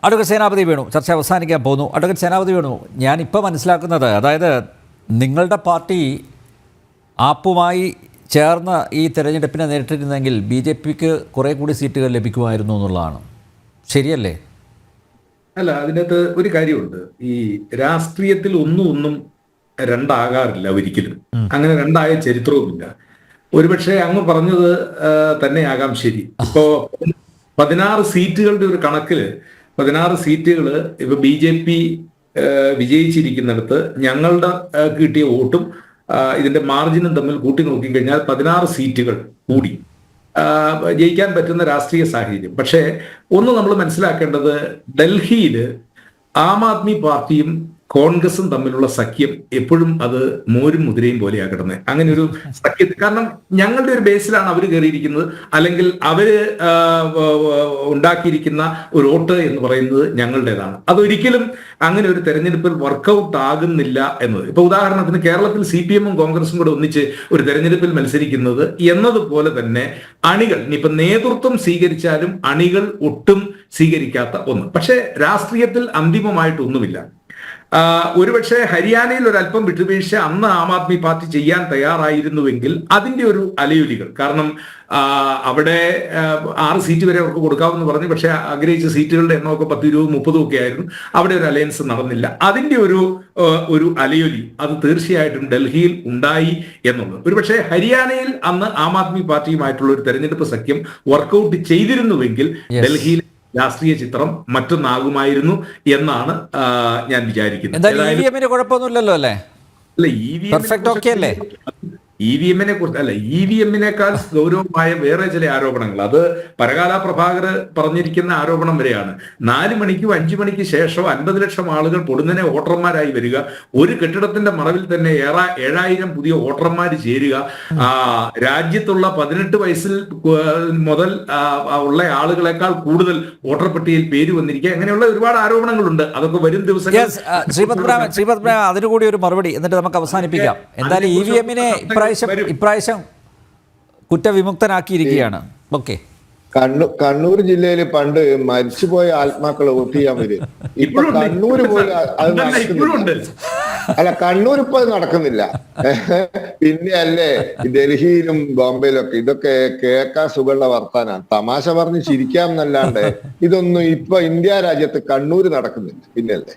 Advocate സേനാപതി വേണു ചർച്ച അവസാനിക്കാൻ പോകുന്നു. അഡ്വക്കേറ്റ് സേനാപതി വേണു, ഞാനിപ്പോൾ മനസ്സിലാക്കുന്നത്, അതായത് നിങ്ങളുടെ പാർട്ടി ആപ്പുമായി ചേർന്ന് ഈ തെരഞ്ഞെടുപ്പിനെ നേരിട്ടിരുന്നെങ്കിൽ ബി ജെ പിക്ക് കുറേ കൂടി സീറ്റുകൾ ലഭിക്കുമായിരുന്നു എന്നുള്ളതാണ്. ശരിയല്ലേ? അല്ല, അതിനകത്ത് ഒരു കാര്യമുണ്ട്. ഈ രാഷ്ട്രീയത്തിൽ ഒന്നും രണ്ടാകാറില്ല ഒരിക്കലും. അങ്ങനെ രണ്ടായ ചരിത്രവുമില്ല. ഒരുപക്ഷെ അങ്ങ് പറഞ്ഞത് തന്നെയാകാം ശരി. ഇപ്പോ 16 സീറ്റുകളുടെ ഒരു കണക്കില് 16 സീറ്റുകൾ ഇപ്പൊ ബി ജെ പി വിജയിച്ചിരിക്കുന്നിടത്ത് ഞങ്ങളുടെ കിട്ടിയ വോട്ടും ഇതിന്റെ മാർജിനും തമ്മിൽ കൂട്ടി നോക്കിക്കഴിഞ്ഞാൽ 16 സീറ്റുകൾ കൂടി ജയിക്കാൻ പറ്റുന്ന രാഷ്ട്രീയ സാഹചര്യം. പക്ഷേ ഒന്ന് നമ്മൾ മനസ്സിലാക്കേണ്ടത്, ഡൽഹിയിൽ ആം ആദ്മി പാർട്ടിയും കോൺഗ്രസും തമ്മിലുള്ള സഖ്യം എപ്പോഴും അത് മോരും മുതിരയും പോലെയാണ് കിടന്നത്. അങ്ങനെ ഒരു സഖ്യം, കാരണം ഞങ്ങളുടെ ഒരു ബേസിലാണ് അവർ കയറിയിരിക്കുന്നത്, അല്ലെങ്കിൽ അവര് ഉണ്ടാക്കിയിരിക്കുന്ന ഒരു വോട്ട് എന്ന് പറയുന്നത് ഞങ്ങളുടേതാണ്. അതൊരിക്കലും അങ്ങനെ ഒരു തെരഞ്ഞെടുപ്പിൽ വർക്കൗട്ട് ആകുന്നില്ല എന്നത്. ഇപ്പൊ ഉദാഹരണത്തിന് കേരളത്തിൽ CPM-ഉം കോൺഗ്രസും കൂടെ ഒന്നിച്ച് ഒരു തെരഞ്ഞെടുപ്പിൽ മത്സരിക്കുന്നത് എന്നതുപോലെ തന്നെ അണികൾ, ഇനിയിപ്പൊ നേതൃത്വം സ്വീകരിച്ചാലും അണികൾ ഒട്ടും സ്വീകരിക്കാത്ത ഒന്ന്. പക്ഷേ രാഷ്ട്രീയത്തിൽ അന്തിമമായിട്ടൊന്നുമില്ല. ഒരുപക്ഷെ ഹരിയാനയിൽ ഒരല്പം വിട്ടുവീഴ്ച അന്ന് ആം ആദ്മി പാർട്ടി ചെയ്യാൻ തയ്യാറായിരുന്നുവെങ്കിൽ അതിന്റെ ഒരു അലയൊലികൾ, കാരണം അവിടെ 6 സീറ്റ് വരെ അവർക്ക് കൊടുക്കാമെന്ന് പറഞ്ഞു. പക്ഷെ ആഗ്രഹിച്ച സീറ്റുകളുടെ എണ്ണമൊക്കെ 10, 20, 30 ഒക്കെ ആയിരുന്നു. അവിടെ ഒരു അലയൻസ് നടന്നില്ല. അതിന്റെ ഒരു അലയൊലി അത് തീർച്ചയായിട്ടും ഡൽഹിയിൽ ഉണ്ടായി എന്നുള്ളത്. ഒരുപക്ഷെ ഹരിയാനയിൽ അന്ന് ആം ആദ്മി പാർട്ടിയുമായിട്ടുള്ള ഒരു തെരഞ്ഞെടുപ്പ് സഖ്യം വർക്കൗട്ട് ചെയ്തിരുന്നുവെങ്കിൽ ഡൽഹിയിൽ രാഷ്ട്രീയ ചിത്രം മറ്റൊന്നാകുമായിരുന്നു എന്നാണ് ഞാൻ വിചാരിക്കുന്നത്. കുഴപ്പമൊന്നുമില്ലല്ലോ അല്ലേ? അല്ല, EVM-നെ കുറിച്ച് അല്ല, EVM-നേക്കാൾ ഗൗരവമായ വേറെ ചില ആരോപണങ്ങൾ, അത് പരകാല പ്രഭാകർ പറഞ്ഞിരിക്കുന്ന ആരോപണം വരെയാണ്. 4 മണിക്കും 5 മണിക്ക് ശേഷം 50 ലക്ഷം ആളുകൾ പൊടുന്നനെ വോട്ടർമാരായി വരിക, ഒരു കെട്ടിടത്തിന്റെ മറവിൽ തന്നെ 7000 പുതിയ വോട്ടർമാർ ചേരുക, രാജ്യത്തുള്ള 18 വയസ്സിൽ മുതൽ ഉള്ള ആളുകളെക്കാൾ കൂടുതൽ വോട്ടർ പട്ടികയിൽ പേര് വന്നിരിക്കുക, അങ്ങനെയുള്ള ഒരുപാട് ആരോപണങ്ങളുണ്ട്. അതൊക്കെ വരും ദിവസങ്ങളിൽ ശ്രീപത് അതിനുകൂടി ഒരു മറുപടി എന്നിട്ട് നമുക്ക് അവസാനിപ്പിക്കാം. എന്തായാലും EVM-നെ ഇപ്രാവശ്യം കുറ്റവിമുക്തനാക്കിയിരിക്കുകയാണ്. ഓക്കെ, കണ്ണൂർ ജില്ലയിൽ പണ്ട് മരിച്ചുപോയ ആത്മാക്കൾ വോട്ട് ചെയ്യാൻ വരും. ഇപ്പൊ കണ്ണൂർ പോലും അത് നടക്കുന്നില്ല. അല്ല, കണ്ണൂർ ഇപ്പൊ അത് നടക്കുന്നില്ല. പിന്നെ അല്ലേ ഡൽഹിയിലും ബോംബെയിലും ഒക്കെ ഇതൊക്കെ കേൾക്കാൻ സുഖമുള്ള വർത്താനാണ്. തമാശ പറഞ്ഞ് ചിരിക്കാം എന്നല്ലാണ്ട് ഇതൊന്നും ഇപ്പൊ ഇന്ത്യ രാജ്യത്ത് കണ്ണൂർ നടക്കുന്നില്ല. പിന്നെയല്ലേ